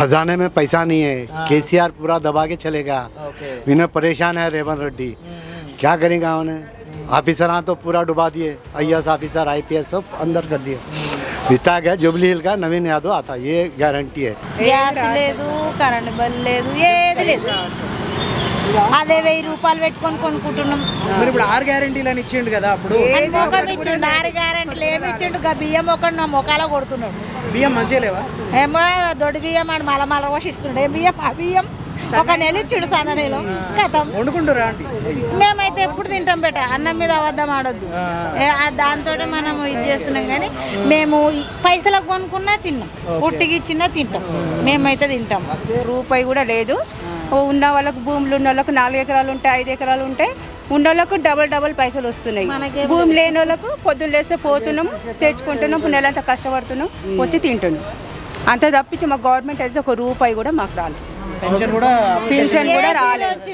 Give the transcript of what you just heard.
खजाने में पैसा नहीं है। केसीआर पूरा दबा के चलेगा। इन्हें परेशान है रेवंत रेड्डी, क्या करेगा उन्हें। ऑफिसर तो पूरा डुबा दिए, IAS ऑफिसर IPS सब अंदर कर दिए। जीता गया जुबली हिल का नवीन यादव आता, ये गारंटी है। గ్యాస్ లేదు, కరెంట్ బిల్ లేదు, ఏది లేదు. అదే 1000 రూపాయలు పెట్టుకొని కొనుక్కుంటున్నాం. మరి ఇప్పుడు 6 గ్యారెంటీలు అని ఇచ్చిండు కదా అప్పుడు. మొఖం ఇచ్చిండు, 6 గ్యారెంటీలు ఏమి ఇచ్చిండు. బియ్యం ఒకటి నా మొఖాల కొడుతున్నాడు. బియ్యం మంచిగా లేవా? ఏమో దొడ్డి బియ్యం అని మల పోషిస్తుండే బియ్యం. ఆ బియ్యం ఒక నెల ఇచ్చిండు, సన్న నెల కథం. వండుకుంటారా ఆంటీ? మేమైతే ఎప్పుడు తింటాం బేట, అన్నం మీద అబద్ధం ఆడొద్దు. దాంతో మనం ఇది చేస్తున్నాం, కానీ మేము పైసలకు కొనుక్కున్నా తిన్నాం, ఉట్టికి ఇచ్చినా తింటాం. మేమైతే తింటాం. రూపాయి కూడా లేదు. ఉన్న వాళ్ళకు భూములు ఉన్న వాళ్ళకు 4 ఎకరాలు ఉంటాయి, 5 ఎకరాలు ఉంటాయి. ఉన్న వాళ్ళకు డబల్ పైసలు వస్తున్నాయి. భూమి లేని వాళ్ళకు పొద్దున్న లేస్తే పోతున్నాము, తెచ్చుకుంటున్నాం, నెలంతా కష్టపడుతున్నాం, వచ్చి తింటున్నాం. అంత తప్పించి మా గవర్నమెంట్ అయితే 1 రూపాయి కూడా మాకు రాలేదు. పెన్షన్ కూడా పెన్షన్ కూడా రాలేదు.